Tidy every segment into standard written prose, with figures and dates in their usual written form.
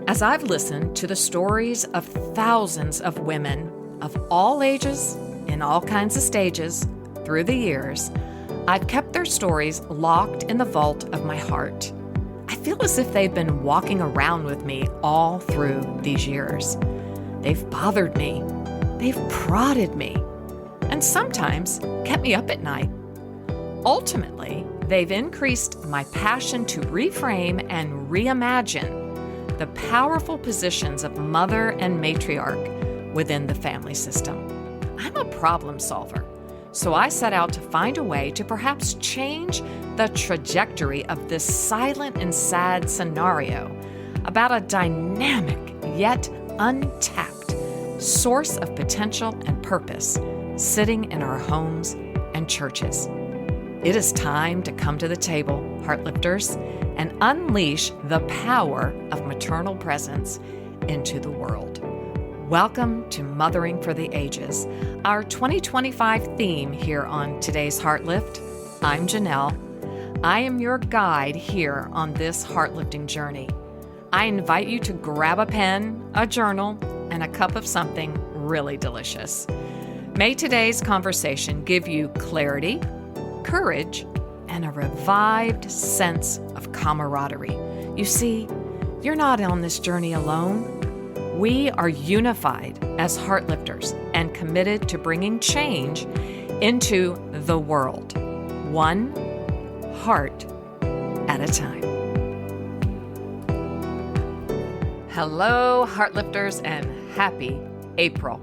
As I've listened to the stories of thousands of women of all ages, in all kinds of stages, through the years, I've kept their stories locked in the vault of my heart. I feel as if they've been walking around with me all through these years. They've bothered me, they've prodded me, and sometimes kept me up at night. Ultimately, they've increased my passion to reframe and reimagine the powerful positions of mother and matriarch within the family system. I'm a problem solver, so I set out to find a way to perhaps change the trajectory of this silent and sad scenario about a dynamic yet untapped source of potential and purpose sitting in our homes and churches. It is time to come to the table, Heartlifters, and unleash the power of maternal presence into the world. Welcome to Mothering for the Ages, our 2025 theme here on today's Heartlift. I'm Janelle. I am your guide here on this heartlifting journey. I invite you to grab a pen, a journal, and a cup of something really delicious. May today's conversation give you clarity, courage, and a revived sense of camaraderie. You see, you're not on this journey alone. We are unified as Heartlifters and committed to bringing change into the world, one heart at a time. Hello, Heartlifters, and happy April.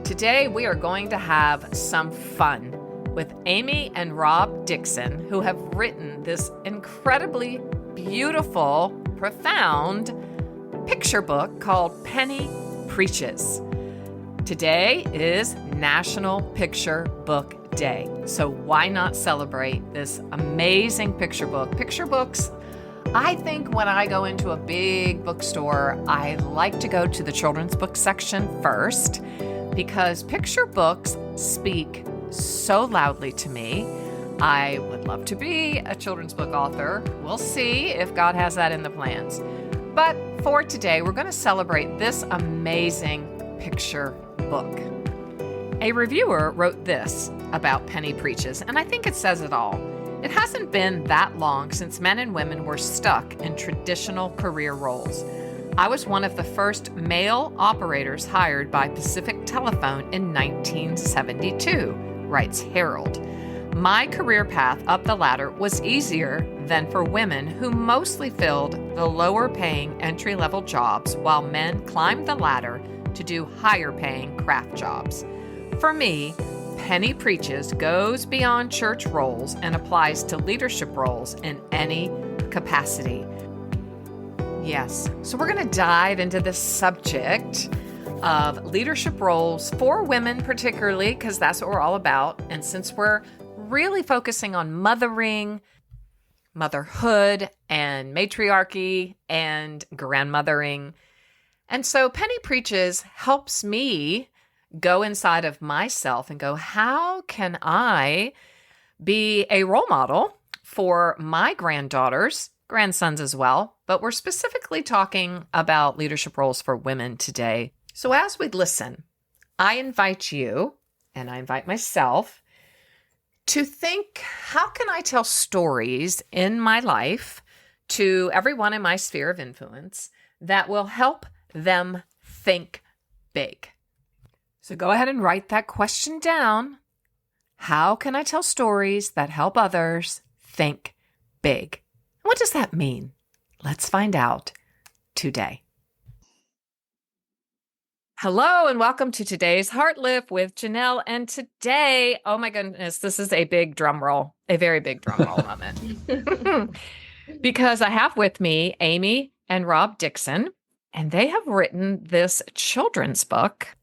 Today, we are going to have some fun with Amy and Rob Dixon, who have written this incredibly beautiful, profound picture book called Penny Preaches. Today is National Picture Book Day, so why not celebrate this amazing picture book? Picture books, I think when I go into a big bookstore, I like to go to the children's book section first because picture books speak so loudly to me. I would love to be a children's book author. We'll see if God has that in the plans. But for today, we're going to celebrate this amazing picture book. A reviewer wrote this about Penny Preaches, and I think it says it all. It hasn't been that long since men and women were stuck in traditional career roles. I was one of the first male operators hired by Pacific Telephone in 1972, writes Harold. My career path up the ladder was easier than for women who mostly filled the lower paying entry-level jobs while men climbed the ladder to do higher paying craft jobs. For me, Penny Preaches goes beyond church roles and applies to leadership roles in any capacity. Yes, so we're going to dive into this subject of leadership roles for women particularly, because that's what we're all about. And since we're really focusing on mothering, motherhood, and matriarchy, and grandmothering. And so Penny Preaches helps me go inside of myself and go, how can I be a role model for my granddaughters, grandsons as well? But we're specifically talking about leadership roles for women today. So as we listen, I invite you, and I invite myself, to think, how can I tell stories in my life to everyone in my sphere of influence that will help them think big? So go ahead and write that question down. How can I tell stories that help others think big? What does that mean? Let's find out today. Hello and welcome to today's Heartlift with Janelle. And today, oh my goodness, this is a big drum roll, a very big drum roll moment. Because I have with me Amy and Rob Dixon, and they have written this children's book,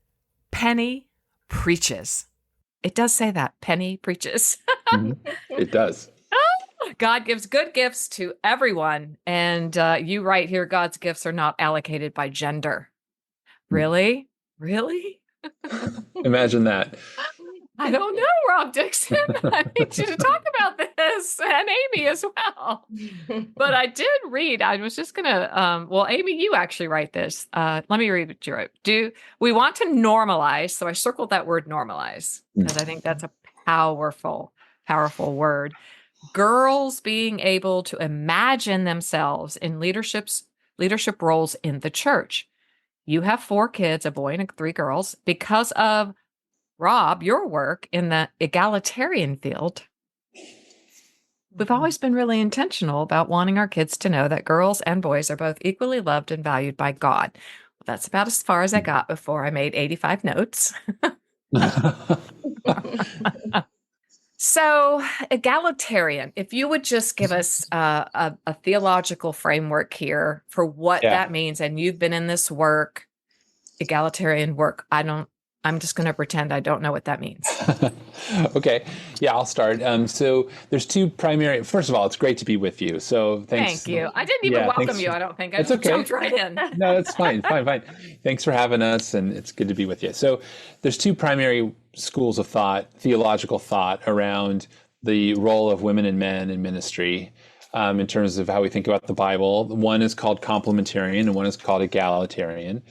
Penny Preaches. It does say that, Penny Preaches. It does. God gives good gifts to everyone. And you write here, God's gifts are not allocated by gender. Really? Really? Imagine that. I don't know, Rob Dixon. I need you to talk about this. Yes, and Amy as well. But I did read, I was just going to, well, Amy, you actually write this. Let me read what you wrote. We want to normalize? So I circled that word normalize because I think that's a powerful, powerful word. Girls being able to imagine themselves in leadership roles in the church. You have 4 kids, a boy and 3 girls, because of Rob, your work in the egalitarian field. We've always been really intentional about wanting our kids to know that girls and boys are both equally loved and valued by God. Well, that's about as far as I got before I made 85 notes. So, egalitarian, if you would just give us a theological framework here for what that means, and you've been in this work, egalitarian work, I'm just going to pretend I don't know what that means. Okay. Yeah, I'll start. So there's 2 primary, first of all, it's great to be with you. So thanks. Thank you. I didn't even welcome you, I don't think. I just jumped right in. No, it's fine. Fine. Thanks for having us, and it's good to be with you. So there's 2 primary schools of thought, theological thought, around the role of women and men in ministry in terms of how we think about the Bible. One is called complementarian and one is called egalitarian.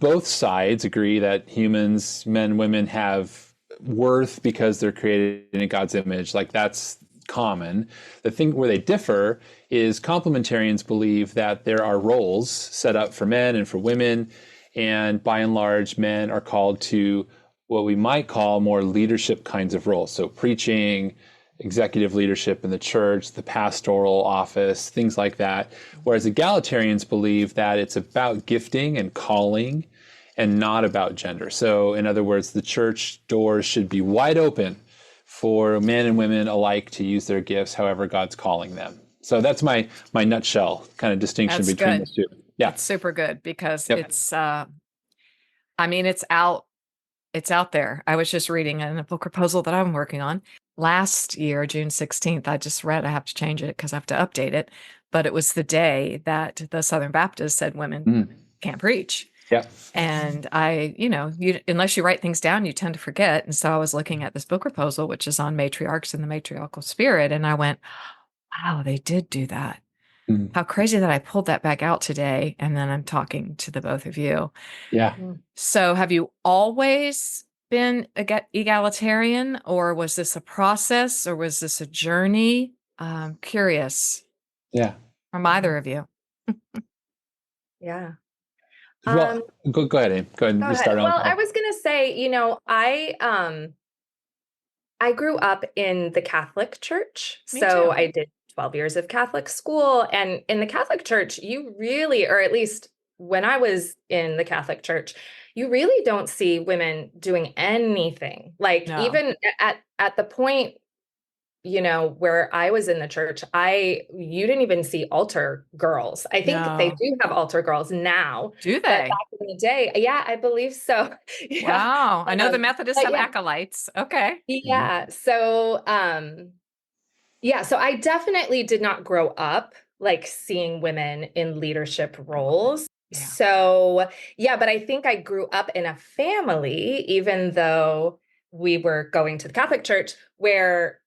Both sides agree that humans, men, women, have worth because they're created in God's image. Like, that's common. The thing where they differ is complementarians believe that there are roles set up for men and for women, and by and large, men are called to what we might call more leadership kinds of roles. So preaching, executive leadership in the church, the pastoral office, things like that. Whereas egalitarians believe that it's about gifting and calling and not about gender. So in other words, the church doors should be wide open for men and women alike to use their gifts however God's calling them. So that's my nutshell kind of distinction between the 2. Yeah. It's super good because it's it's out there. I was just reading in a book proposal that I'm working on. Last year, June 16th, I just read, I have to change it because I have to update it, but it was the day that the Southern Baptists said women can't preach. Yeah. And unless you write things down, you tend to forget. And so I was looking at this book proposal, which is on matriarchs and the matriarchal spirit. And I went, wow, they did do that. How crazy that I pulled that back out today. And then I'm talking to the both of you. Yeah. So have you always been egalitarian, or was this a process, or was this a journey? Curious. Yeah. From either of you. Yeah. Well, go ahead, Aim. Go ahead and start on. Well, I was going to say, I grew up in the Catholic Church. Me so too. I did 12 years of Catholic school. And in the Catholic Church, you really, or at least when I was in the Catholic Church, you really don't see women doing anything. Like, even at the point, where I was in the church, you didn't even see altar girls. I think they do have altar girls now. Do they? But back in the day, yeah, I believe so. Yeah. Wow. I know the Methodists have acolytes. Okay. Yeah. So, so I definitely did not grow up like seeing women in leadership roles. Yeah. So, but I think I grew up in a family, even though we were going to the Catholic Church, where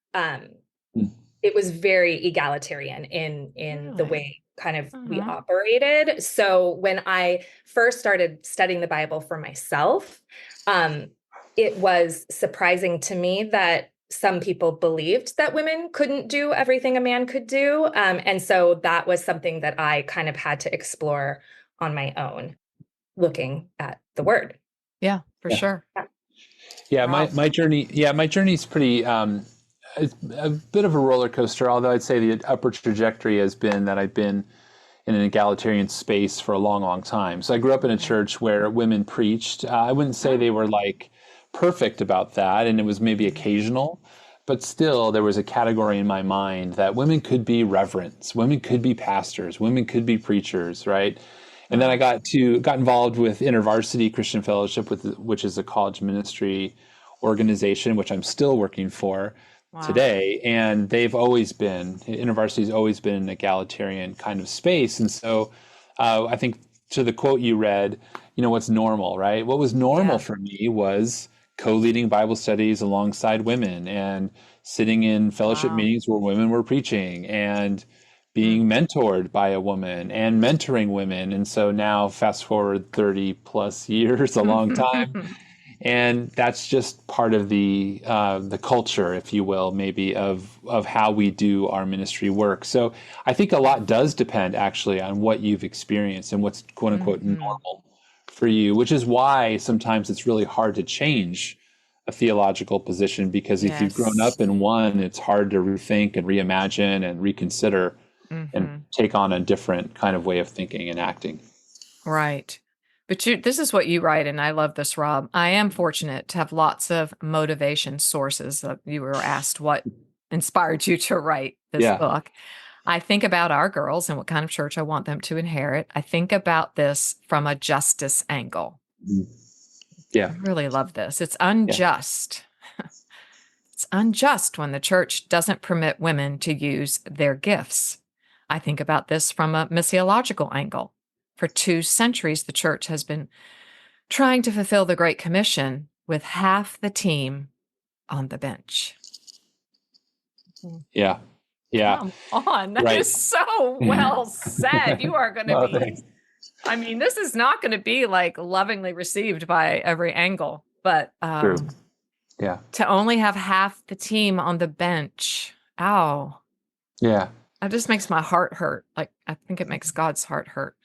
it was very egalitarian in the way kind of we operated. So when I first started studying the Bible for myself, it was surprising to me that some people believed that women couldn't do everything a man could do. And so that was something that I kind of had to explore on my own, looking at the word. Yeah, for sure. Yeah, my journey is pretty it's a bit of a roller coaster, although I'd say the upper trajectory has been that I've been in an egalitarian space for a long, long time. So I grew up in a church where women preached. I wouldn't say they were like perfect about that, and it was maybe occasional, but still there was a category in my mind that women could be reverends, women could be pastors, women could be preachers, right? And then I got involved with InterVarsity Christian Fellowship, which is a college ministry organization, which I'm still working for today. And InterVarsity's always been an egalitarian kind of space. And so I think to the quote you read, what's normal, right? What was normal for me was co-leading Bible studies alongside women and sitting in fellowship Wow. meetings where women were preaching and being mentored by a woman and mentoring women. And so now fast forward 30 plus years, a long time. And that's just part of the culture, if you will, maybe of how we do our ministry work. So I think a lot does depend actually on what you've experienced and what's quote unquote normal for you, which is why sometimes it's really hard to change a theological position, because if you've grown Yes. up in one, it's hard to rethink and reimagine and reconsider and take on a different kind of way of thinking and acting. Right. But this is what you write, and I love this, Rob. I am fortunate to have lots of motivation sources. You were asked what inspired you to write this Yeah. book. I think about our girls and what kind of church I want them to inherit. I think about this from a justice angle. Yeah. I really love this. It's unjust. It's unjust when the church doesn't permit women to use their gifts. I think about this from a missiological angle. For 2 centuries, the church has been trying to fulfill the Great Commission with half the team on the bench. Yeah. Yeah. Come on. That is so well said. You are going to be, thanks. I mean, this is not going to be like lovingly received by every angle, but True. Yeah. to only have half the team on the bench. Ow. Yeah. That just makes my heart hurt. Like, I think it makes God's heart hurt.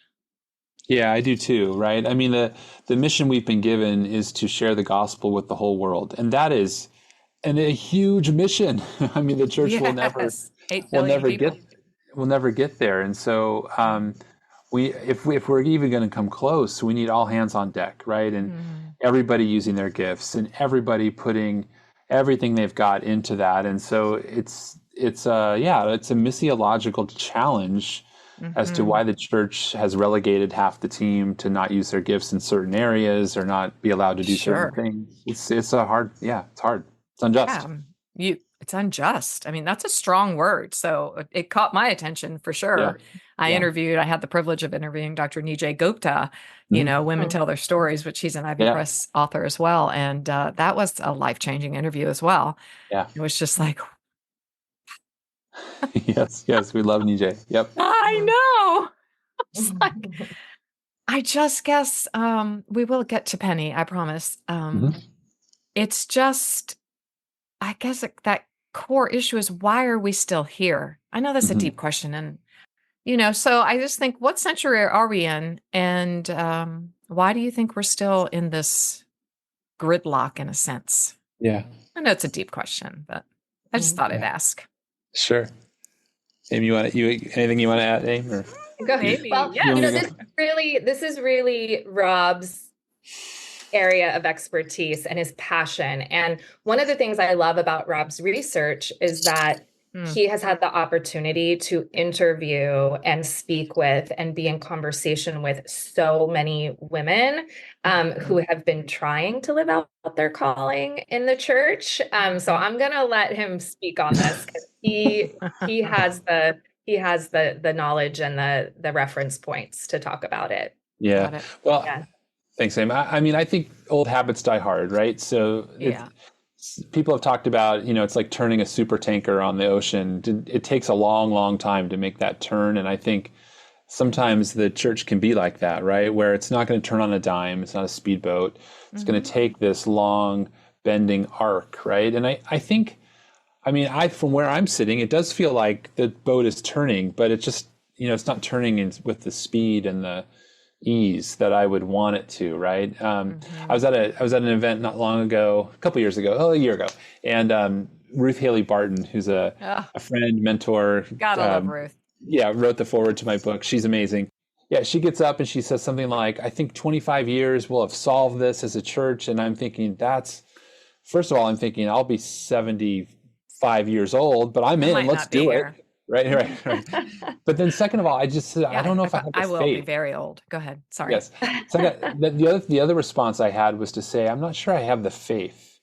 Yeah, I do too, right? I mean, the mission we've been given is to share the gospel with the whole world. And that is a huge mission. I mean, the church will never 8 billion people. will never get there. And so if we're even going to come close, we need all hands on deck, right? And everybody using their gifts and everybody putting everything they've got into that. And so it's a missiological challenge as to why the church has relegated half the team to not use their gifts in certain areas or not be allowed to do certain things. It's hard. It's hard. It's unjust. It's unjust. I mean, that's a strong word. So it caught my attention for sure. I had the privilege of interviewing Dr. Nijay Gupta, Women Tell Their Stories, which he's an Ivy Press author as well. And that was a life-changing interview as well. Yeah. It was just like, yes, we love Nijay. Yep. I know. It's like, I just guess we will get to Penny, I promise. It's just, I guess that core issue is, why are we still here? I know that's a deep question. And, so I just think, what century are we in? And why do you think we're still in this gridlock in a sense? Yeah. I know it's a deep question, but I just thought I'd ask. Sure. Amy, anything you want to add, Amy? Or? Go ahead. Well, this is really Rob's area of expertise and his passion. And one of the things I love about Rob's research is that he has had the opportunity to interview and speak with and be in conversation with so many women who have been trying to live out their calling in the church. So I'm going to let him speak on this, because he has the knowledge and the reference points to talk about it. Yeah. Well, thanks, Amy. I mean, I think old habits die hard, right? So people have talked about, it's like turning a super tanker on the ocean. It takes a long, long time to make that turn. And I think sometimes the church can be like that, right? Where it's not going to turn on a dime. It's not a speedboat. It's going to take this long bending arc, right? And I think, from where I'm sitting, it does feel like the boat is turning, but it just, it's not turning with the speed and the ease that I would want it to, right? I was at an event not long ago, a year ago, and Ruth Haley Barton, who's a friend, mentor. Gotta love Ruth. Yeah, wrote the foreword to my book. She's amazing. Yeah, she gets up and she says something like, I think 25 years we'll have solved this as a church. And I'm thinking, first of all, I'll be 75 years old, but I'm in, let's do it. Right. But then second of all, I just said, I don't know if I have the faith. I will be very old. Go ahead. Sorry. Yes. So the other response I had was to say, I'm not sure I have the faith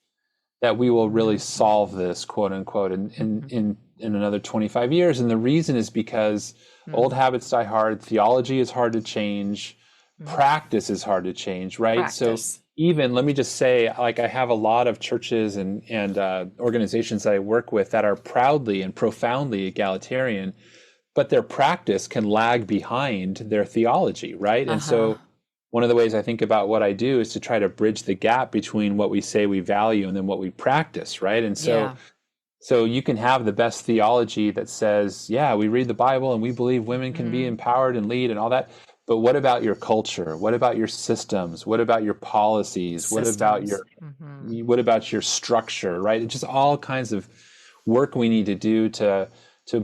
that we will really solve this, quote unquote, in another 25 years. And the reason is because old habits die hard. Theology is hard to change. practice is hard to change, right? Practice. So even, let me just say, like, I have a lot of churches and organizations that I work with that are proudly and profoundly egalitarian, but their practice can lag behind their theology, right? And so one of the ways I think about what I do is to try to bridge the gap between what we say we value and then what we practice, right? And so you can have the best theology that says, yeah, we read the Bible and we believe women can be empowered and lead and all that. But what about your culture? What about your systems? What about your policies? What about your structure, right? It's just all kinds of work we need to do to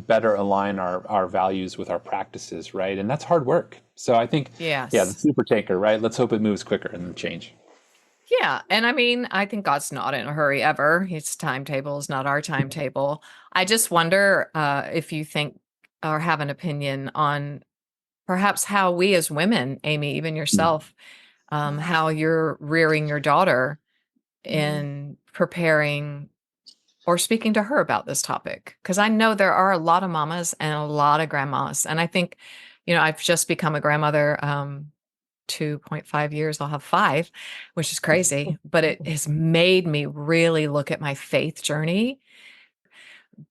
better align our values with our practices, right? And that's hard work. So I think, the super tanker, right? Let's hope it moves quicker and then change. Yeah. And I mean, I think God's not in a hurry ever. His timetable is not our timetable. I just wonder if you think or have an opinion on perhaps how we as women, Amy, even yourself, how you're rearing your daughter in preparing or speaking to her about this topic. Because I know there are a lot of mamas and a lot of grandmas. And I think, I've just become a grandmother 2.5 years. I'll have 5, which is crazy. But it has made me really look at my faith journey.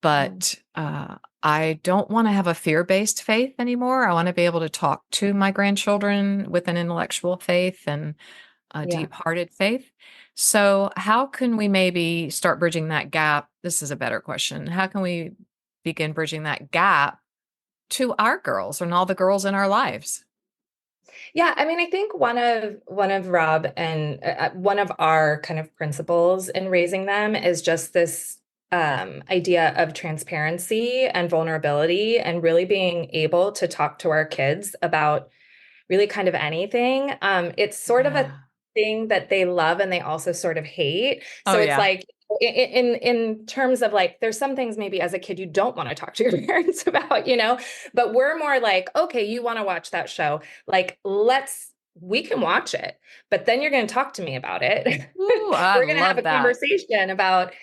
But I don't want to have a fear-based faith anymore. I want to be able to talk to my grandchildren with an intellectual faith and a deep-hearted faith. So how can we maybe start bridging that gap? This is a better question. How can we begin bridging that gap to our girls and all the girls in our lives? Yeah, I mean, I think one of Rob and one of our kind of principles in raising them is just this idea of transparency and vulnerability and really being able to talk to our kids about really kind of anything. It's sort of a thing that they love and they also sort of hate. So it's like in terms of like, there's some things maybe as a kid you don't want to talk to your parents about, but we're more like, okay, you want to watch that show, like we can watch it, but then you're going to talk to me about it. Ooh, we're going to have a conversation about,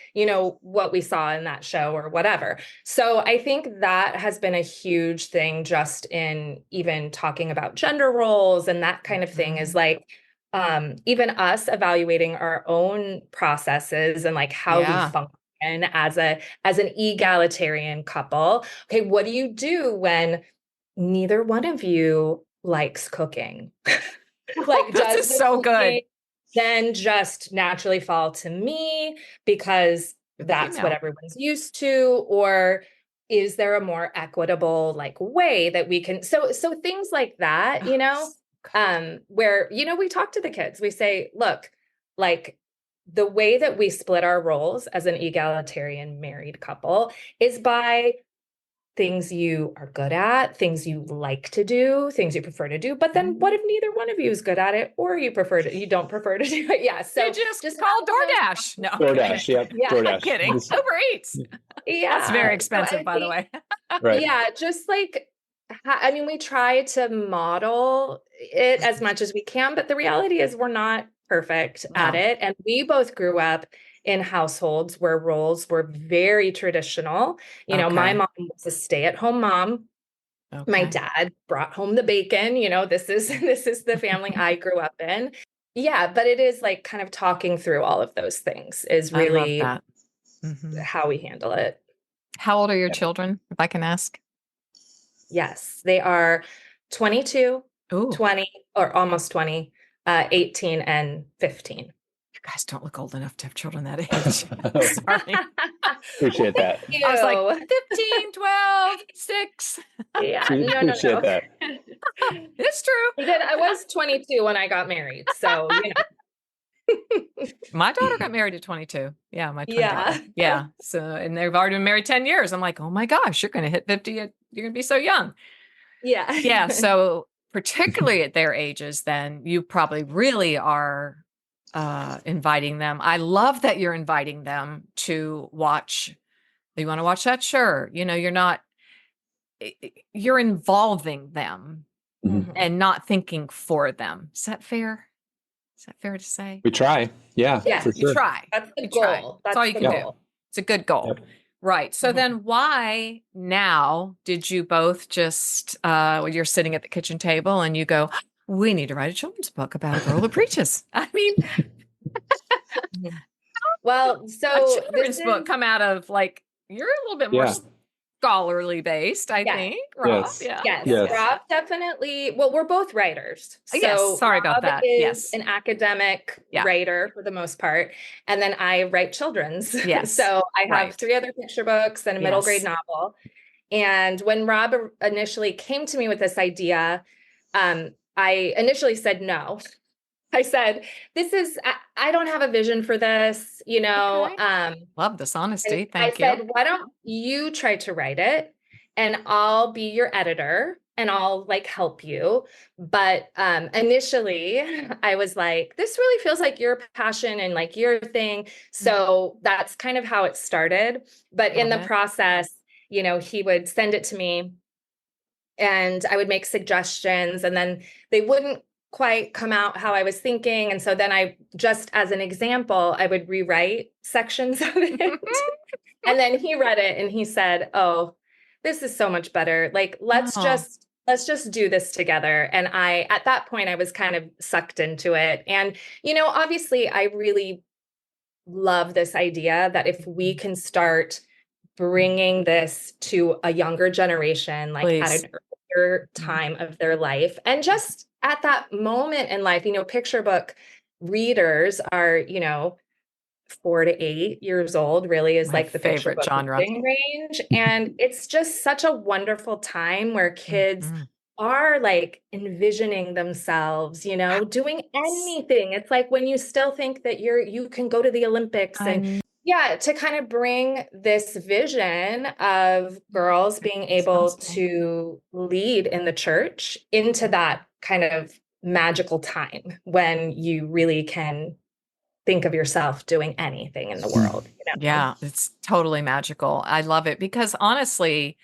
what we saw in that show or whatever. So I think that has been a huge thing just in even talking about gender roles and that kind of thing is like, even us evaluating our own processes and like how we function as an egalitarian couple. Okay, what do you do when neither one of you likes cooking? Like, this is so good. Then just naturally fall to me because that's what everyone's used to, or is there a more equitable like way that we can so things like that, where we talk to the kids, we say, look, like the way that we split our roles as an egalitarian married couple is by things you are good at, things you like to do, things you prefer to do. But then what if neither one of you is good at it or you don't prefer to do it? Yeah. So you just call DoorDash. No. DoorDash. Yep. Yeah. DoorDash. I'm kidding. Uber Eats. Yeah. That's very expensive, by the way. Right. Yeah. Just like, I mean, we try to model it as much as we can, but the reality is we're not perfect at it. And we both grew up in households where roles were very traditional. My mom was a stay-at-home mom. Okay. My dad brought home the bacon. This is the family I grew up in. Yeah, but it is like kind of talking through all of those things is really how we handle it. How old are your children, if I can ask? Yes, they are 22, 20, or almost 20, 18, and 15. You guys don't look old enough to have children that age. Sorry. Appreciate that. I was like 15, 12, 6. Yeah, Appreciate that. It's true. I was 22 when I got married, so My daughter got married at 22. Yeah, my twin daughter. Yeah. So, and they've already been married 10 years. I'm like, oh my gosh, you're going to hit 50. You're going to be so young. Yeah. Yeah. So particularly at their ages, then you probably really are inviting them. I love that you're inviting them to watch. You want to watch that? Sure. You're involving them and not thinking for them. Is that fair? Is that fair to say? We try. Yeah. For sure. You try. That's the goal. That's all you can do. It's a good goal. Yep. Right. So then why now did you both just, when you're sitting at the kitchen table and you go, we need to write a children's book about a girl who preaches. I mean, Well, a so children's book come out of like, you're a little bit more Yeah. scholarly based, I Yes. think, Rob. Yes. Yeah. Yes, Yes. Rob definitely. Well, we're both writers. Yes, So sorry about Rob that. is Yes. an academic Yeah. writer for the most part. And then I write children's. Yes. So I have Right. 3 other picture books and a middle grade Yes. novel. And when Rob initially came to me with this idea, I initially said no. I said, I don't have a vision for this, you know. Okay. Love this honesty. And Thank I said, why don't you try to write it and I'll be your editor and I'll like help you. But initially I was like, this really feels like your passion and like your thing. So that's kind of how it started. But in the Love it. process, you know, he would send it to me and I would make suggestions and then they wouldn't quite come out how I was thinking. And so then I, just as an example, I would rewrite sections of it. And then he read it and he said, "Oh, this is so much better. Like, let's Oh. just do this together." And I, at that point, I was kind of sucked into it. And, you know, obviously I really love this idea that if we can start bringing this to a younger generation, like Please. at an earlier time of their life, and just at that moment in life, you know, picture book readers are, you know, 4 to 8 years old really is My like the picture favorite book genre. reading range. And it's just such a wonderful time where kids Mhm. are like envisioning themselves, you know, doing anything. It's like when you still think that you can go to the Olympics and yeah, to kind of bring this vision of girls being able to lead in the church into that kind of magical time when you really can think of yourself doing anything in the world. You know? Yeah, it's totally magical. I love it because honestly,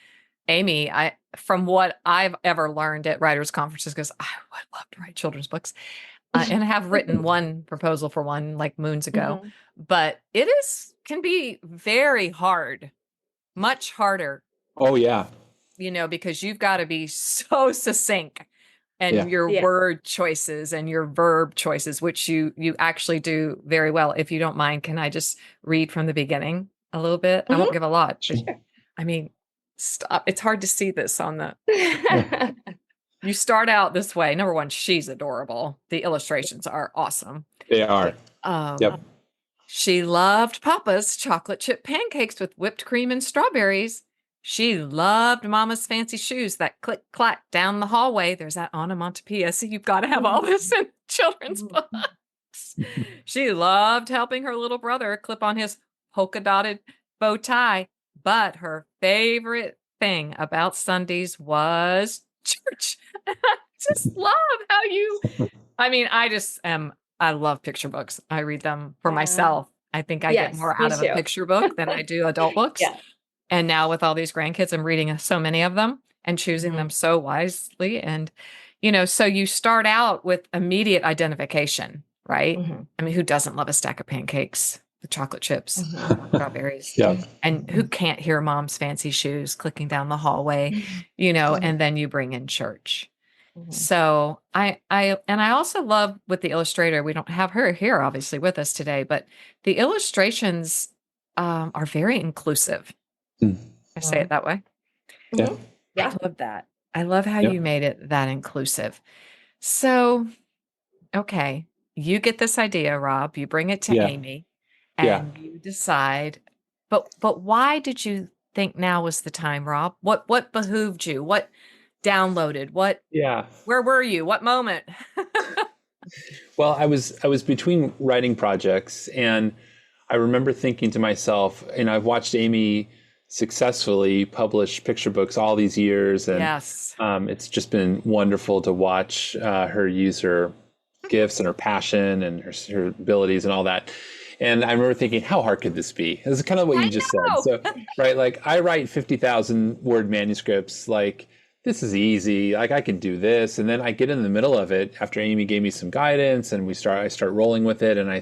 Amy, from what I've ever learned at writers' conferences, because I would love to write children's books, and have written one proposal for one like moons ago, Mhm. but it can be very hard, much harder, Oh yeah. you know, because you've got to be so succinct and Yeah. your Yeah. word choices and your verb choices, which you actually do very well. If you don't mind, can I just read from the beginning a little bit? I won't give a lot. Sure. I mean, stop. It's hard to see this on the. You start out this way. Number one, she's adorable. The illustrations are awesome. They are. Yep. She loved Papa's chocolate chip pancakes with whipped cream and strawberries. She loved Mama's fancy shoes that click clack down the hallway. There's that onomatopoeia. So you've got to have all this in children's books. She loved helping her little brother clip on his polka dotted bow tie. But her favorite thing about Sundays was church. I just love how I mean, I love picture books. I read them for myself. I think I get Yes, more me out of a too. picture book than I do adult books. Yeah. And now with all these grandkids, I'm reading so many of them and choosing Mhm. them so wisely. And, you know, so you start out with immediate identification, right? Mhm. I mean, who doesn't love a stack of pancakes with chocolate chips, strawberries? Yeah. And who can't hear mom's fancy shoes clicking down the hallway, you know, and then you bring in church. So I also love with the illustrator, we don't have her here obviously with us today, but the illustrations are very inclusive. I say it that way. Yeah. I love that. I love how Yep. you made it that inclusive. So, okay, you get this idea, Rob, you bring it to Yeah. Amy Yeah. and you decide, but why did you think now was the time, Rob? What behooved you? What downloaded? Yeah. Where were you? What moment? Well, I was between writing projects, and I remember thinking to myself, and I've watched Amy successfully publish picture books all these years, and Yes. it's just been wonderful to watch her use her gifts and her passion and her abilities and all that. And I remember thinking, how hard could this be? This is kind of what you just said. So, right, like I write 50,000 word manuscripts, like this is easy. Like I can do this. And then I get in the middle of it after Amy gave me some guidance and I start rolling with it. And I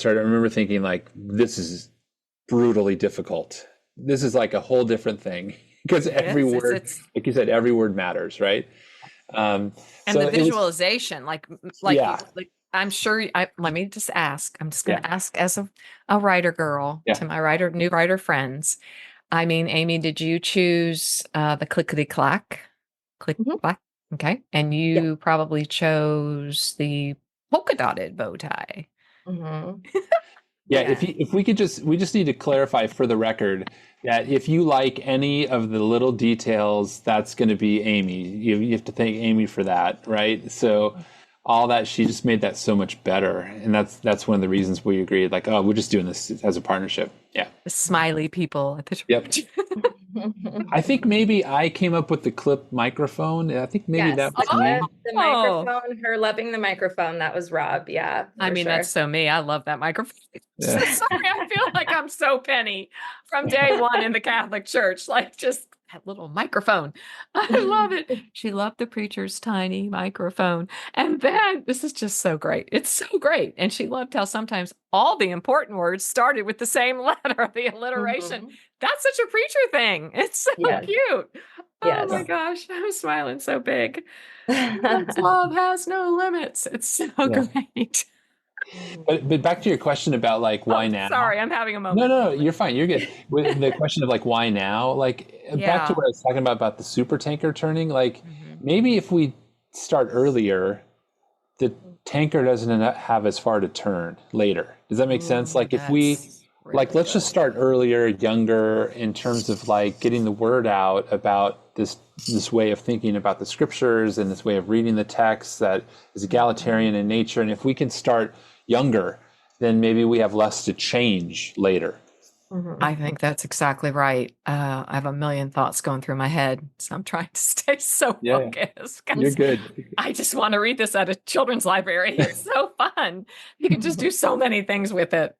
remember thinking like, this is brutally difficult. This is like a whole different thing because every word, like you said, every word matters, right? And so the it was, visualization, like yeah, I'm sure let me just ask. I'm just going yeah, to ask as a writer girl yeah. to my new writer friends. I mean, Amy, did you choose the clickety clack? Click Mhm. clack. Okay. And Yeah. you probably chose the polka dotted bow tie. Mhm. Yeah, Yeah. if we could we just need to clarify for the record that if you like any of the little details, that's going to be Amy. You have to thank Amy for that, right? So all that, she just made that so much better, and that's one of the reasons we agreed. Like, oh, we're just doing this as a partnership. Yeah. The smiley people at the Yep. church. I think maybe I came up with the clip microphone. I think maybe Yes. that was me. The Oh, microphone, her loving the microphone, that was Rob. Yeah, I for mean, sure. that's so me. I love that microphone. So Yeah. sorry. I feel like I'm so Penny from day one in the Catholic Church. Like just that little microphone. I love it. She loved the preacher's tiny microphone. And then this is just so great. It's so great. And she loved how sometimes all the important words started with the same letter, the alliteration. Mhm. That's such a preacher thing. It's so Yes. cute. Oh my Yes. gosh. I'm smiling so big. God's love has no limits. It's so Yeah. great. But back to your question about like why Oh, now? sorry, I'm having a No, moment. no, no, you're fine. You're good. With the question of like why now? Like back to Yeah. what I was talking about the super tanker turning. Like Mhm. maybe if we start earlier, the tanker doesn't have as far to turn later. Does that make sense? Ooh, Like if we that's like really let's just good. start earlier, younger in terms of like getting the word out about this way of thinking about the scriptures and this way of reading the text that is egalitarian in nature. And if we can start younger, then maybe we have less to change later. Mhm. I think that's exactly right. I have a million thoughts going through my head, so I'm trying to stay so Yeah, yeah. focused You're because good. I just want to read this at a children's library. It's so fun. You can just do so many things with it.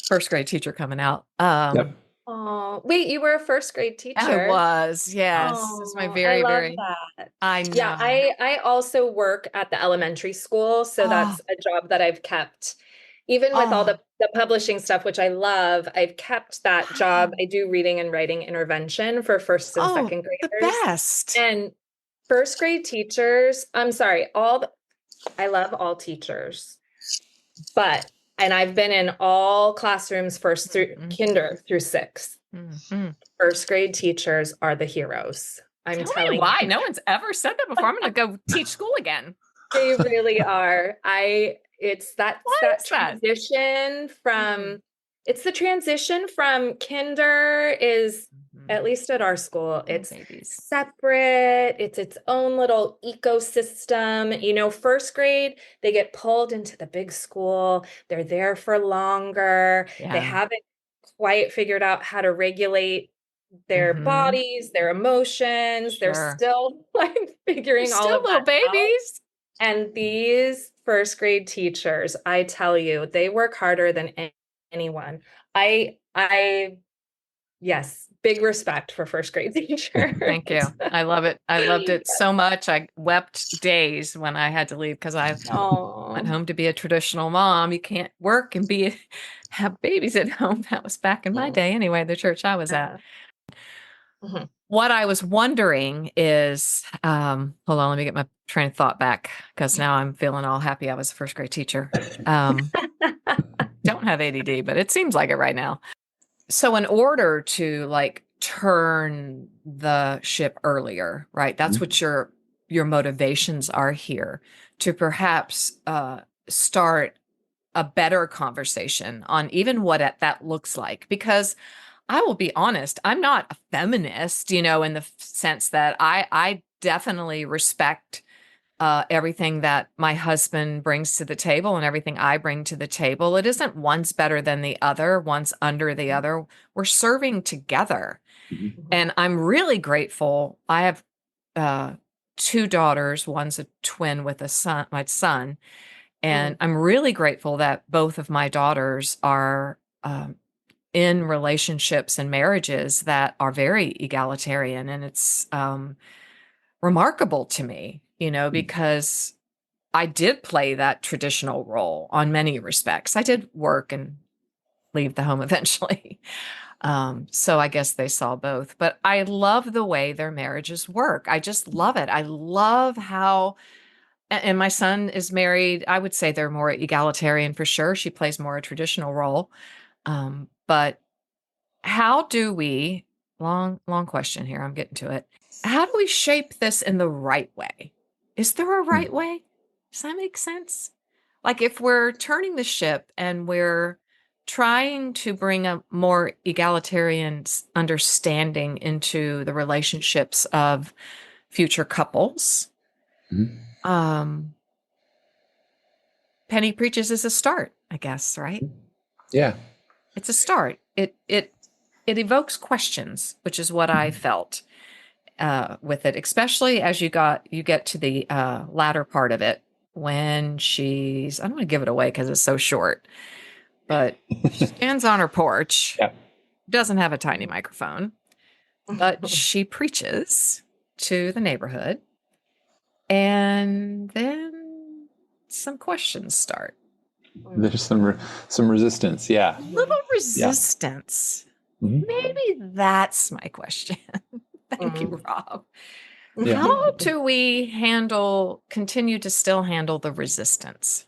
First grade teacher coming out. Yep. Oh, wait, you were a first grade I teacher. was, yes. It's my Oh, I very, love very, that. I Yeah, know. I also work at the elementary school, so Oh, that's a job that I've kept. Even with all oh, the publishing stuff, which I love, I've kept that job. wow. I do reading and writing intervention for first and Oh, second the graders. best. And first grade teachers, I'm sorry, I love all teachers, but and I've been in all classrooms first through Mhm, kinder through sixth. mhm. First grade teachers are the heroes. I'm Tell me telling why. you. No one's ever said that before. I'm going to go teach school again. They really are. It's Why that is that? transition Mm, from it's the transition from kinder is at mhm. least at our school, Oh, it's babies. separate, it's its own little ecosystem. You know, first grade, they get pulled into the big school, they're there for longer, they Yeah. haven't quite figured out how to regulate their Hmm. bodies, their emotions. They're Sure. still like They're figuring all still of little that out. babies. And these first grade teachers, I tell you, they work harder than anyone. I, yes, big respect for first grade Thank you. teachers. I love it. I loved it so much. I wept days when I had to leave because I went Oh, home to be a traditional mom. You can't work and have babies at home. That was back in my day anyway, the church I was at. yeah. Mhm. What I was wondering is, hold on, let me get my train of thought back because now I'm feeling all happy I was a first grade teacher. Um, don't have ADD, but it seems like it right now. So in order to like turn the ship earlier, right? That's what your motivations are here to perhaps start a better conversation on even what that looks like. Because I will be honest, I'm not a feminist, in the sense that I definitely respect everything that my husband brings to the table and everything I bring to the table. It isn't one's better than the other, one's under the other. We're serving together. Mhm. And I'm really grateful. I have uh, two daughters. One's a twin with my son. And Mhm. I'm really grateful that both of my daughters are in relationships and marriages that are very egalitarian. And it's remarkable to me, because I did play that traditional role on many respects. I did work and leave the home eventually. So I guess they saw both. But I love the way their marriages work. I just love it. I love how, and my son is married. I would say they're more egalitarian for sure. She plays more a traditional role. But how do we, long question here, I'm getting to it. How do we shape this in the right way? Is there a right way? Does that make sense? Like if we're turning the ship and we're trying to bring a more egalitarian understanding into the relationships of future couples, Penny Preaches is a start, I guess, right? Yeah. It's a start. It evokes questions, which is what I felt with it, especially as you get to the latter part of it when I don't want to give it away because it's so short, but she stands on her porch, Yeah. doesn't have a tiny microphone, but she preaches to the neighborhood, and then some questions start. There's some resistance. Yeah. Little resistance. Maybe that's my question. Thank you, Rob. Yeah. How do we continue to still handle the resistance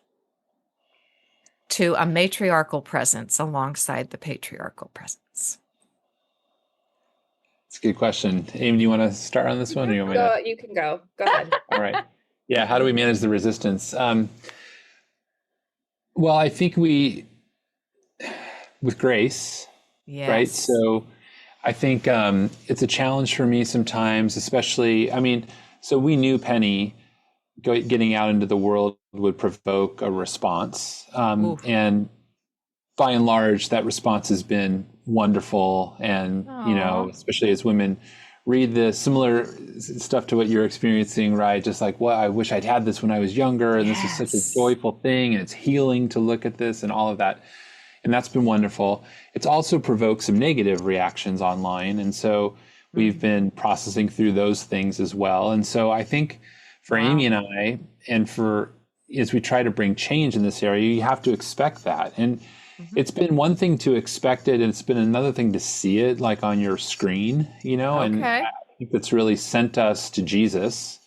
to a matriarchal presence alongside the patriarchal presence? It's a good question. Amy, do you want to start on this one? Or you want me to? You can go. Go ahead. All right. Yeah. How do we manage the resistance? Well, I think with grace, Yes. right? So I think it's a challenge for me sometimes, especially, so we knew Penny getting out into the world would provoke a response. And by and large, that response has been wonderful. And, especially as women read the similar stuff to what you're experiencing, right? Just like, well, I wish I'd had this when I was younger. And this is such a joyful thing. And it's healing to look at this and all of that. And that's been wonderful. It's also provoked some negative reactions online. And so we've been processing through those things as well. And so I think for Amy and I, and as we try to bring change in this area, you have to expect that. And it's been one thing to expect it, and it's been another thing to see it like on your screen, and I think that's really sent us to Jesus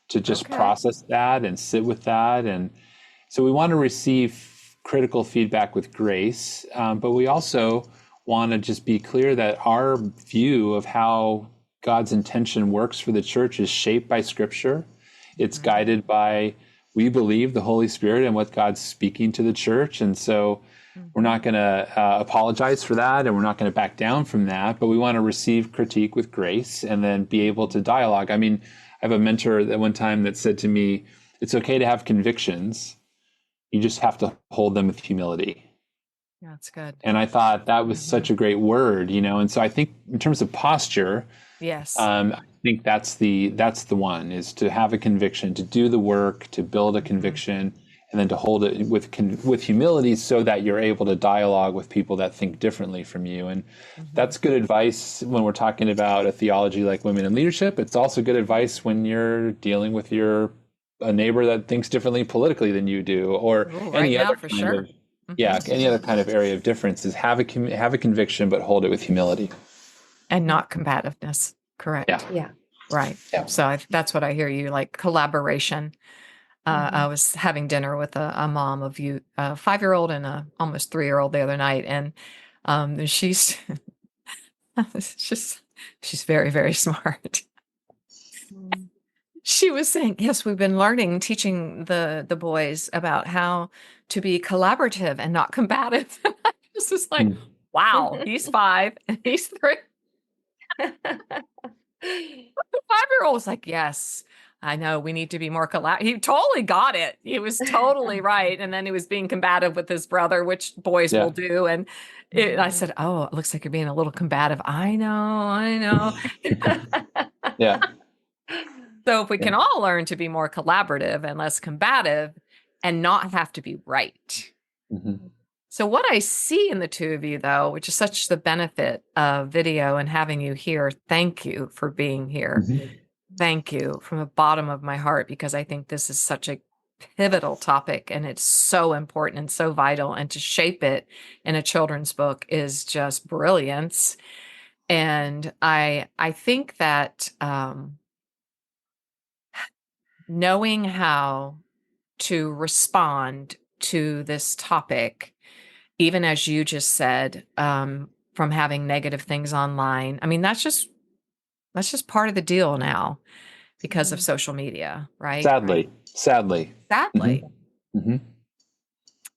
to just process that and sit with that. And so we want to receive critical feedback with grace, but we also want to just be clear that our view of how God's intention works for the church is shaped by Scripture. It's guided by, we believe, the Holy Spirit and what God's speaking to the church. And so we're not going to apologize for that, and we're not going to back down from that, but we want to receive critique with grace and then be able to dialogue. I have a mentor at one time that said to me, it's okay to have convictions. You just have to hold them with humility. Yeah, that's good. And I thought that was such a great word, and so I think in terms of posture, I think that's the one, is to have a conviction, to do the work, to build a conviction, and then to hold it with humility so that you're able to dialogue with people that think differently from you. And that's good advice when we're talking about a theology like women in leadership. It's also good advice when you're dealing with a neighbor that thinks differently politically than you do, or any other kind of any other kind of area of difference, is have a conviction, but hold it with humility. And not combativeness. Correct. Yeah. Right. Yeah. So that's what I hear you, like collaboration. I was having dinner with a mom of a 5-year-old and a almost 3-year-old the other night. And she's she's very, very smart. She was saying, yes, we've been teaching the boys about how to be collaborative and not combative. This is like, wow, he's 5 and he's 3. The 5-year-old was like, yes, I know we need to be more collaborative. He totally got it. He was totally right. And then he was being combative with his brother, which boys will do. And I said, oh, it looks like you're being a little combative. I know. Yeah. So if we can all learn to be more collaborative and less combative and not have to be right. So what I see in the two of you, though, which is such the benefit of video and having you here, thank you for being here. Thank you from the bottom of my heart, because I think this is such a pivotal topic, and it's so important and so vital, and to shape it in a children's book is just brilliance. And I think that knowing how to respond to this topic, even as you just said, from having negative things online, I mean, that's just part of the deal now because of social media, right? Sadly. Sadly. Mm-hmm.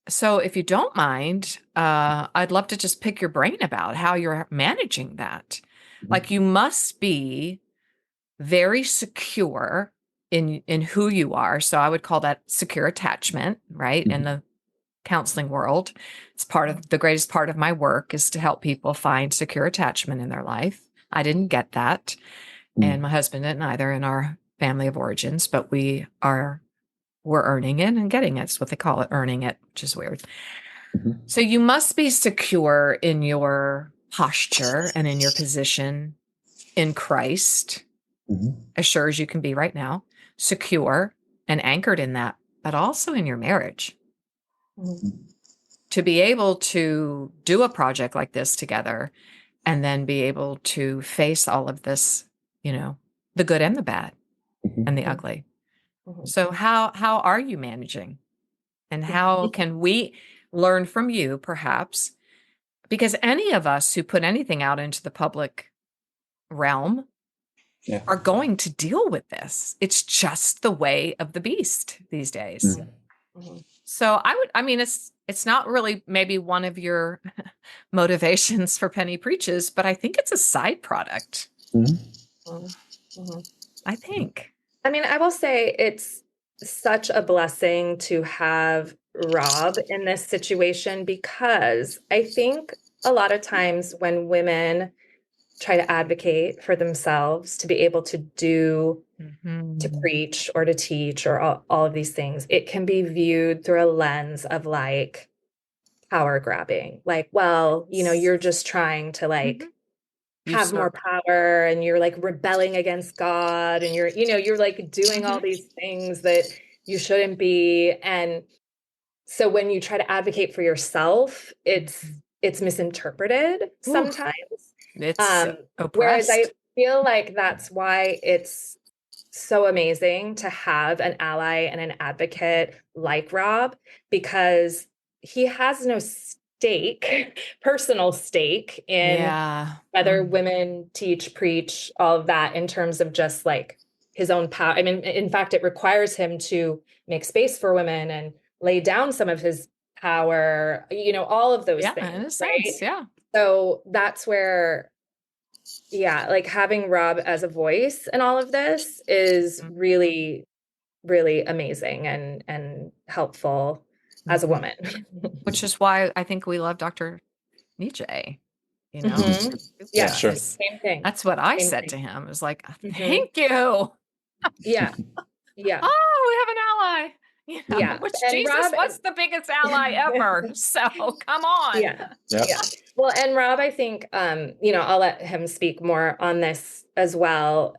So if you don't mind, I'd love to just pick your brain about how you're managing that. Like, you must be very secure in who you are. So I would call that secure attachment, right? In the counseling world, it's part of the greatest part of my work is to help people find secure attachment in their life. I didn't get that, and my husband didn't either in our family of origins, but we're earning it and getting it. It's what they call it, earning it, which is weird. So you must be secure in your posture and in your position in Christ, as sure as you can be right now, secure and anchored in that, but also in your marriage. To be able to do a project like this together and then be able to face all of this, the good and the bad and the ugly. So how are you managing? And how can we learn from you, perhaps? Because any of us who put anything out into the public realm are going to deal with this. It's just the way of the beast these days. So it's not really maybe one of your motivations for Penny Preaches, but I think it's a side product. I think. I mean, I will say it's such a blessing to have Rob in this situation, because I think a lot of times when women try to advocate for themselves to be able to do, to preach or to teach or all of these things, it can be viewed through a lens of like power grabbing. Like, well, you're just trying to like have more power, and you're like rebelling against God, and you're like doing all these things that you shouldn't be. And so when you try to advocate for yourself, it's misinterpreted sometimes. It's Whereas I oppressed. feel like that's why it's so amazing to have an ally and an advocate like Rob, because he has no personal stake in whether women teach, preach, all of that, in terms of just like his own power. I mean, in fact, it requires him to make space for women and lay down some of his power, all of those things. In a sense, So that's where, like having Rob as a voice in all of this is really, really amazing and helpful as a woman. Which is why I think we love Dr. Nietzsche, Yeah, sure. Same thing. That's what I said to him. It was like, thank you. Yeah. Oh, we have an ally. Which And Jesus Rob was the biggest ally ever. So come on. Yeah. Well, and Rob, I think, I'll let him speak more on this as well,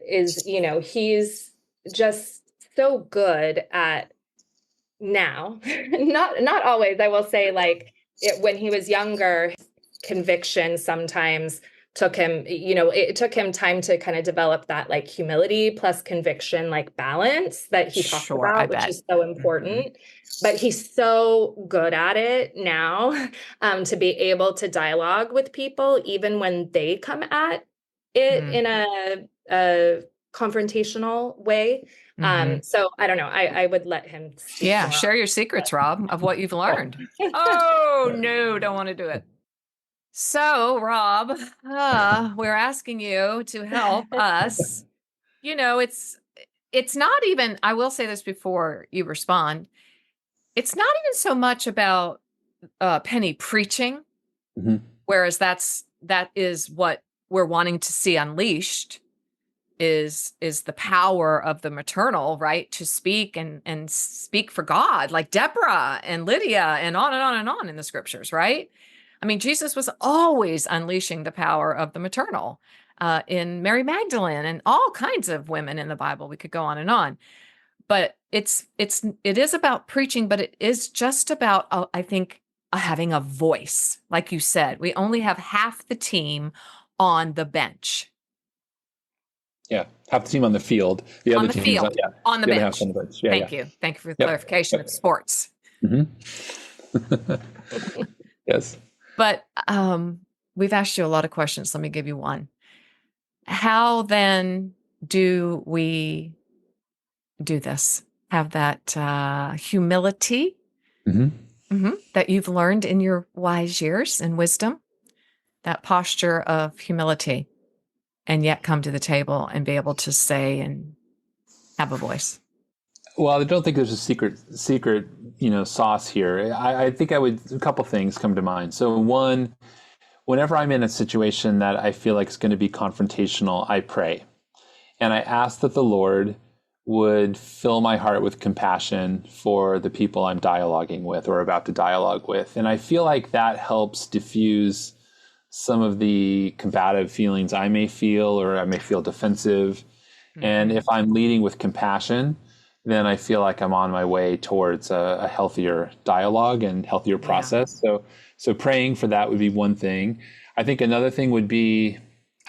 is, he's just so good at now, not always, I will say, like when he was younger, conviction sometimes took him, it took him time to kind of develop that like humility plus conviction, like balance that he talked about, which is so important. But he's so good at it now, to be able to dialogue with people, even when they come at it in a confrontational way. So I don't know. I would let him speak more. Share your secrets, Rob, of what you've learned. Oh, no, don't want to do it. So, Rob, we're asking you to help us. It's not even, I will say this before you respond. It's not even so much about Penny preaching, whereas that is what we're wanting to see unleashed, is the power of the maternal, right? To speak and speak for God, like Deborah and Lydia and on and on and on in the scriptures, right? I mean, Jesus was always unleashing the power of the maternal in Mary Magdalene and all kinds of women in the Bible. We could go on and on. But it is about preaching, but it is just about, I think, having a voice. Like you said, we only have half the team on the bench. Yeah, half the team on the field. The On other the team is field, yeah, on the the other half's bench. on the bench. Yeah, yeah. Thank you. Thank you for the Yep. clarification Yep. of sports. Yes. But we've asked you a lot of questions. Let me give you one. How then do we do this? Have that humility that you've learned in your wise years and wisdom, that posture of humility, and yet come to the table and be able to say and have a voice. Well, I don't think there's a secret, sauce here. I think a couple things come to mind. So one, whenever I'm in a situation that I feel like is going to be confrontational, I pray. And I ask that the Lord would fill my heart with compassion for the people I'm dialoguing with or about to dialogue with. And I feel like that helps diffuse some of the combative feelings I may feel, or I may feel defensive. And if I'm leading with compassion, then I feel like I'm on my way towards a healthier dialogue and healthier process. So praying for that would be one thing. I think another thing would be,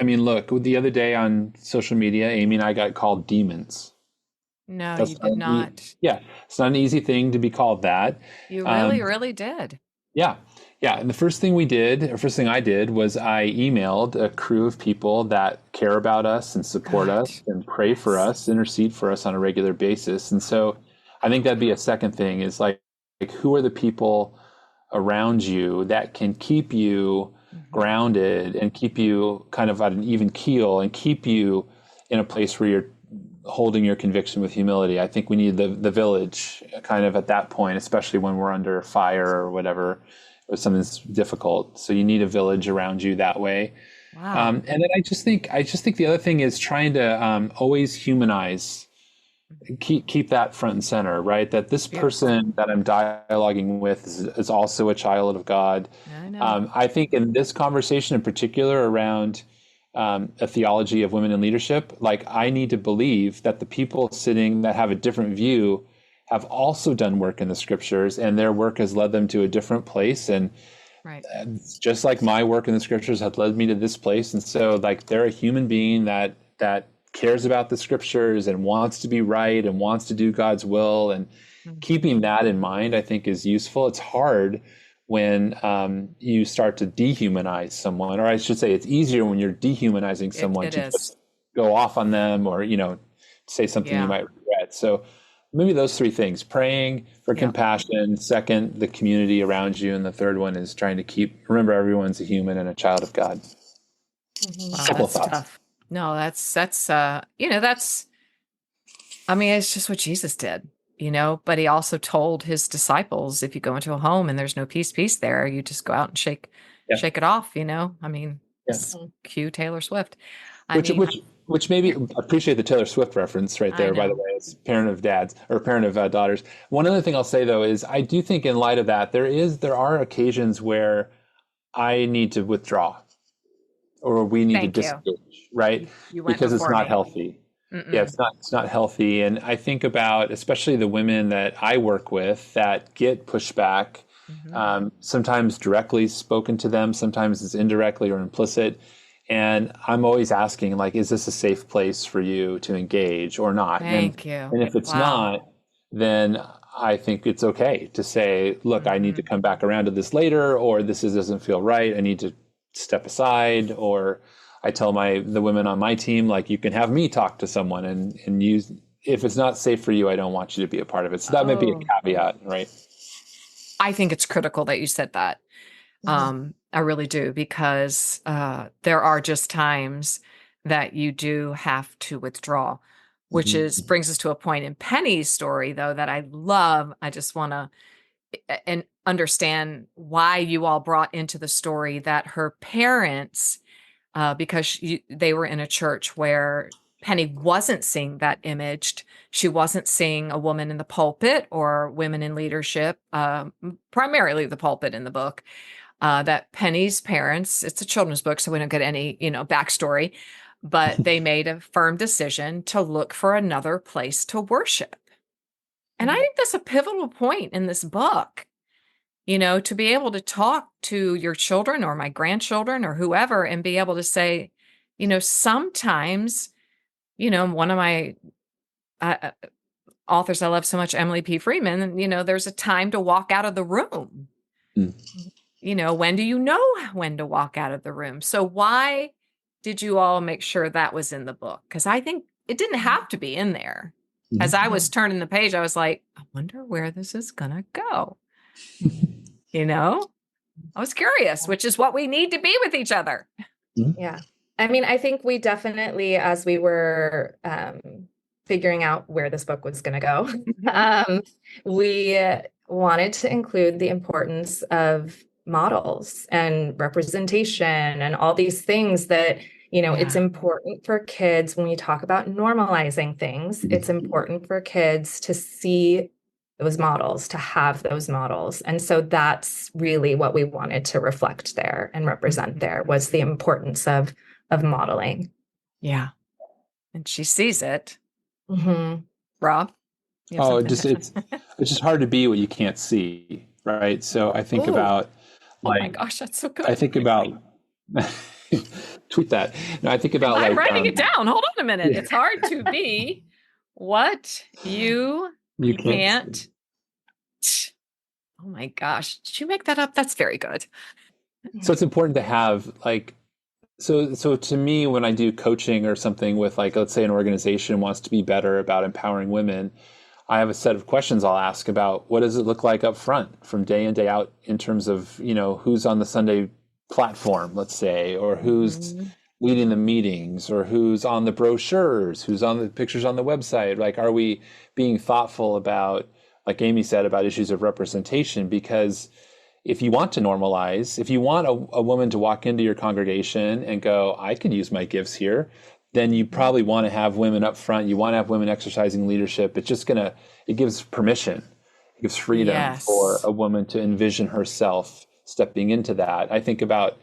look, the other day on social media, Amy and I got called demons. No, That's you did not. Yeah, it's not an easy thing to be called that. You really did. Yeah. Yeah. And the first thing I did was I emailed a crew of people that care about us and support us and pray for us, intercede for us on a regular basis. And so I think that'd be a second thing is like who are the people around you that can keep you grounded and keep you kind of at an even keel and keep you in a place where you're holding your conviction with humility. I think we need the village kind of at that point, especially when we're under fire or whatever, or something's difficult. So you need a village around you that way. Wow. And then I just think the other thing is trying to always humanize, keep that front and center, right? That this person that I'm dialoguing with is also a child of God. I know. I think in this conversation in particular around a theology of women in leadership, like I need to believe that the people sitting that have a different view have also done work in the scriptures, and their work has led them to a different place. And just like my work in the scriptures had led me to this place. And so like they're a human being that cares about the scriptures and wants to be right and wants to do God's will. And keeping that in mind, I think is useful. It's hard when you start to dehumanize someone, or I should say it's easier when you're dehumanizing someone to just go off on them or, say something you might regret. So maybe those three things: praying for compassion, second, the community around you, and the third one is trying to remember everyone's a human and a child of God. Wow, that's tough. No, it's just what Jesus did, but he also told his disciples, if you go into a home and there's no peace there, you just go out and shake it off, cue Taylor Swift. Which maybe appreciate the Taylor Swift reference right there, by the way, as parent of dads or parent of daughters. One other thing I'll say though, is I do think in light of that, there are occasions where I need to withdraw or we need to disengage, right? Because it's not healthy. Yeah, it's not healthy. And I think about especially the women that I work with that get pushback, sometimes directly spoken to them, sometimes it's indirectly or implicit. And I'm always asking, like, is this a safe place for you to engage or not? Thank you. And if it's not, then I think it's okay to say, look, I need to come back around to this later, or doesn't feel right. I need to step aside, or I tell the women on my team, like, you can have me talk to someone and use, if it's not safe for you, I don't want you to be a part of it. So that might be a caveat, right? I think it's critical that you said that. I really do, because there are just times that you do have to withdraw, which brings us to a point in Penny's story, though, that I love. I just want to and understand why you all brought into the story that her parents, because they were in a church where Penny wasn't seeing that imaged. She wasn't seeing a woman in the pulpit or women in leadership, primarily the pulpit in the book. That Penny's parents, it's a children's book, so we don't get any, backstory, but they made a firm decision to look for another place to worship. And I think that's a pivotal point in this book, to be able to talk to your children or my grandchildren or whoever and be able to say, sometimes, one of my authors I love so much, Emily P. Freeman, there's a time to walk out of the room. Mm. When do you know when to walk out of the room? So why did you all make sure that was in the book? Because I think it didn't have to be in there. As I was turning the page, I was like, I wonder where this is going to go. I was curious, which is what we need to be with each other. Yeah. I mean, I think we definitely, as we were figuring out where this book was going to go, we wanted to include the importance of models and representation and all these things that, it's important for kids when we talk about normalizing things. It's important for kids to see those models, to have those models. And so that's really what we wanted to reflect there and represent there, was the importance of modeling. Yeah. And she sees it. Mm-hmm. Rob? It's just hard to be what you can't see, right? So I think about, oh my gosh, that's so good. I think about tweet that. No, I think about I'm writing it down. Hold on a minute. Yeah. It's hard to be what you can't. Oh my gosh. Did you make that up? That's very good. So it's important to have so to me, when I do coaching or something with let's say an organization wants to be better about empowering women, I have a set of questions I'll ask about what does it look like up front from day in, day out in terms of, who's on the Sunday platform, let's say, or who's leading the meetings, or who's on the brochures, who's on the pictures on the website. Are we being thoughtful about, like Amy said, about issues of representation? Because if you want to normalize, if you want a woman to walk into your congregation and go, I could use my gifts here, then you probably want to have women up front. You want to have women exercising leadership. It's just it gives permission. It gives freedom for a woman to envision herself stepping into that. I think about,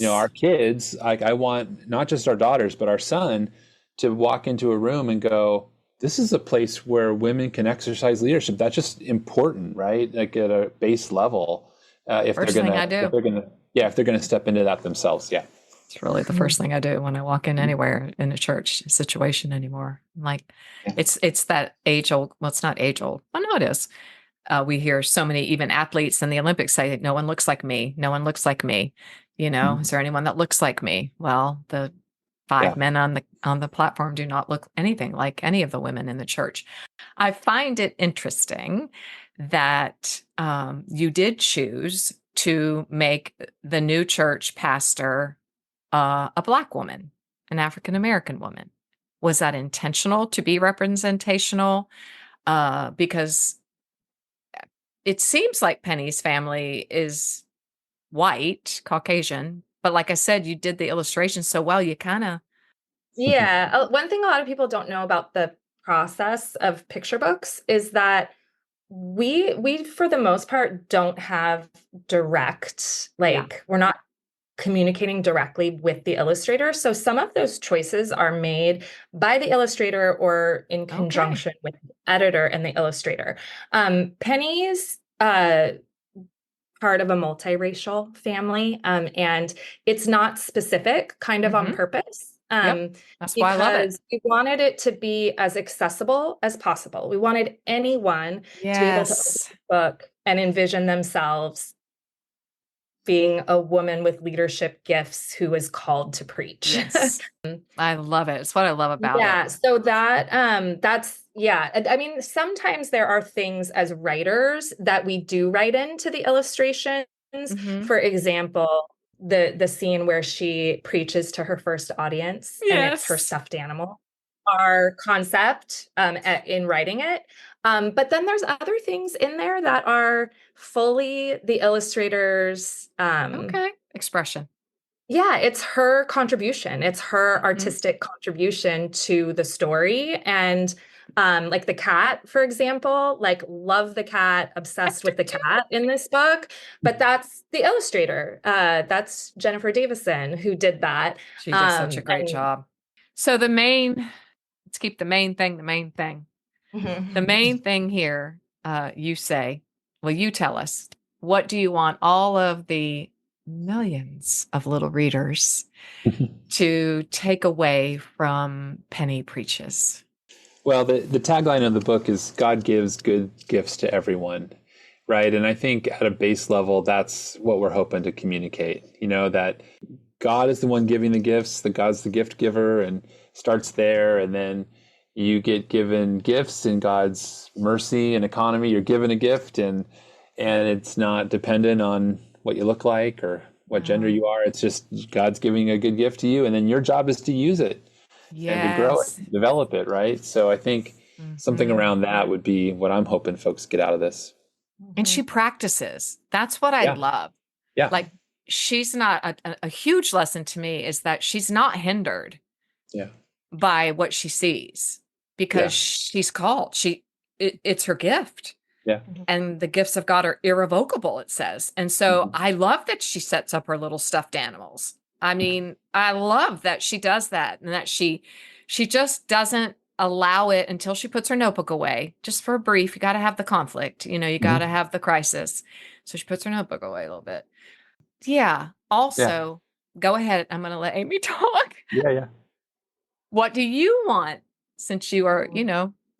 our kids. I want not just our daughters, but our son to walk into a room and go, this is a place where women can exercise leadership. That's just important, right? At a base level. If they're going to step into that themselves. Yeah. It's really the first thing I do when I walk in anywhere in a church situation anymore. It's that age old, well, it's not age old. Well, no, it is. We hear so many, even athletes in the Olympics say, no one looks like me. No one looks like me. Is there anyone that looks like me? Well, the 5 men on the platform do not look anything like any of the women in the church. I find it interesting that you did choose to make the new church pastor a Black woman, an African-American woman. Was that intentional to be representational? Because it seems like Penny's family is white, Caucasian, but like I said, you did the illustration so well, you kind of... Yeah. One thing a lot of people don't know about the process of picture books is that we for the most part don't have direct, we're not communicating directly with the illustrator. So some of those choices are made by the illustrator or in conjunction with the editor and the illustrator. Penny's part of a multiracial family, and it's not specific, kind of on purpose. That's why I love it. We wanted it to be as accessible as possible. We wanted anyone to be able to open the book and envision themselves being a woman with leadership gifts who is called to preach. Yes. I love it. It's what I love about it. Yeah. So that's, I mean, sometimes there are things as writers that we do write into the illustrations. For example, the scene where she preaches to her first audience and it's her stuffed animal, our concept in writing it. But then there's other things in there that are fully the illustrator's expression. Yeah, it's her contribution. It's her artistic contribution to the story. And like the cat, for example, love the cat, obsessed with the cat in this book. But that's the illustrator. That's Jennifer Davison who did that. She did such a great job. So let's keep the main thing the main thing. The main thing here, you say, well, you tell us, what do you want all of the millions of little readers to take away from Penny Preaches? Well, the tagline of the book is God gives good gifts to everyone, right? And I think at a base level, that's what we're hoping to communicate, that God is the one giving the gifts, that God's the gift giver, and starts there. And then you get given gifts in God's mercy and economy. You're given a gift, and it's not dependent on what you look like or what gender you are. It's just God's giving a good gift to you, and then your job is to use it and to grow it, develop it, right? So I think something around that would be what I'm hoping folks get out of this. And she practices. That's what I love. Yeah. Like, she's not a huge lesson to me is that she's not hindered by what she sees because she's called. It's her gift. Yeah. And the gifts of God are irrevocable, it says. And so I love that she sets up her little stuffed animals. I mean, I love that she does that, and that she just doesn't allow it until she puts her notebook away, just for a brief. You got to have the conflict, you got to have the crisis. So she puts her notebook away a little bit. Yeah. Also, go ahead. I'm going to let Amy talk. Yeah. What do you want? Since you are,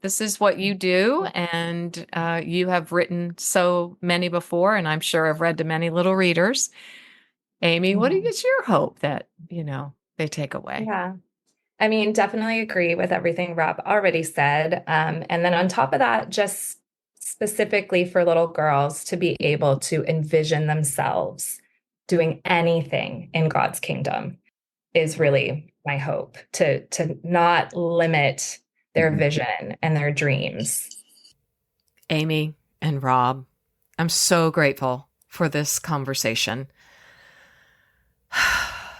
this is what you do, and you have written so many before, and I'm sure I've read to many little readers. Amy, what is your hope that, they take away? Yeah. I mean, definitely agree with everything Rob already said. And then on top of that, just specifically for little girls to be able to envision themselves doing anything in God's kingdom is really my hope, to not limit their vision and their dreams. Amy and Rob, I'm so grateful for this conversation.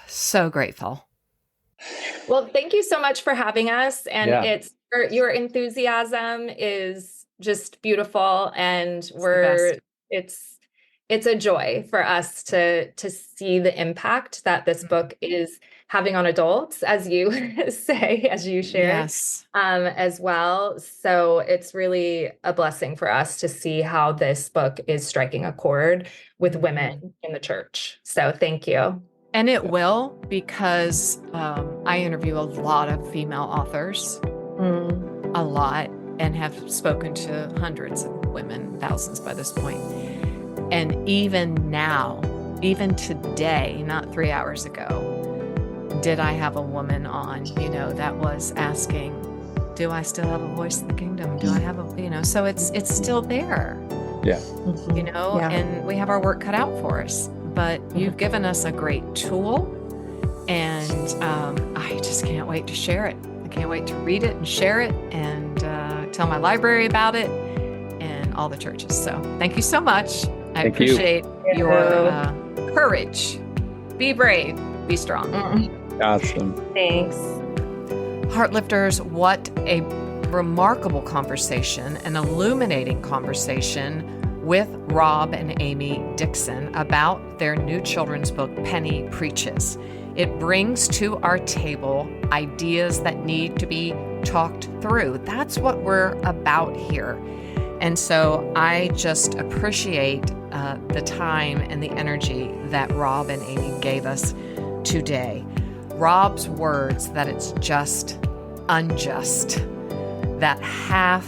So grateful. Well, thank you so much for having us. And your enthusiasm is just beautiful. And it's a joy for us to see the impact that this book is having on adults, as you say, as you shared, as well. So it's really a blessing for us to see how this book is striking a chord with women in the church. So thank you. And it will, because I interview a lot of female authors, a lot, and have spoken to hundreds of women, thousands by this point. And even now, even today, not 3 hours ago, did I have a woman on, that was asking, do I still have a voice in the kingdom? Do I have so it's still there. Yeah. And we have our work cut out for us. But you've given us a great tool, and I just can't wait to share it. I can't wait to read it and share it and tell my library about it and all the churches. So thank you so much. I appreciate your courage. Be brave. Be strong. Awesome. Thanks. Heartlifters, what a remarkable conversation, an illuminating conversation with Rob and Amy Dixon about their new children's book, Penny Preaches. It brings to our table ideas that need to be talked through. That's what we're about here. And so I just appreciate the time and the energy that Rob and Amy gave us today. Rob's words that it's just unjust, that half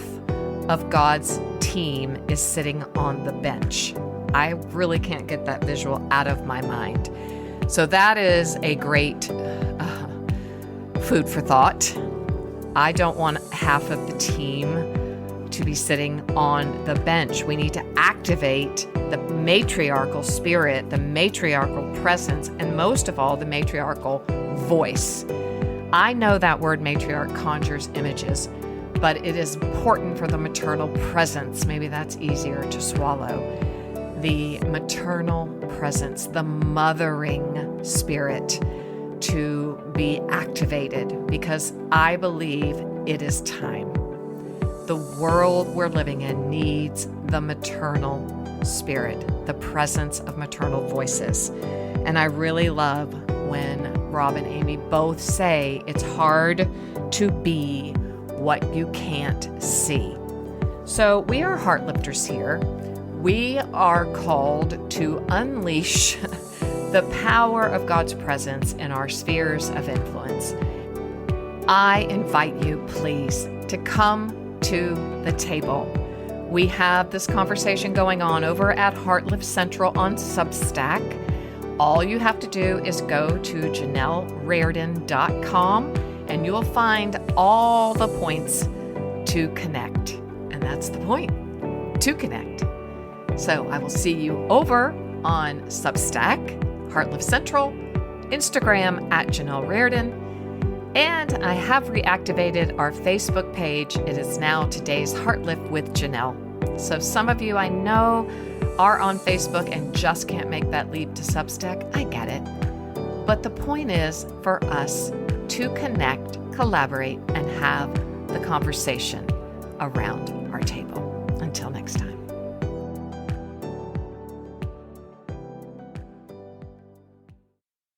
of God's team is sitting on the bench. I really can't get that visual out of my mind. So that is a great food for thought. I don't want half of the team to be sitting on the bench. We need to activate the matriarchal spirit, the matriarchal presence, and most of all, the matriarchal voice. I know that word matriarch conjures images, but it is important for the maternal presence. Maybe that's easier to swallow. The maternal presence, the mothering spirit to be activated, because I believe it is time. The world we're living in needs the maternal spirit, the presence of maternal voices. And I really love when Rob and Amy both say it's hard to be what you can't see. So we are Heartlifters here. We are called to unleash the power of God's presence in our spheres of influence. I invite you, please, to come to the table. We have this conversation going on over at Heartlift Central on Substack. All you have to do is go to JanelleReardon.com and you'll find all the points to connect. And that's the point, to connect. So I will see you over on Substack, Heartlift Central, Instagram at Janelle Reardon, and I have reactivated our Facebook page. It is now Today's Heartlift with Janelle. So some of you I know are on Facebook and just can't make that leap to Substack. I get it. But the point is for us to connect, collaborate, and have the conversation around our table.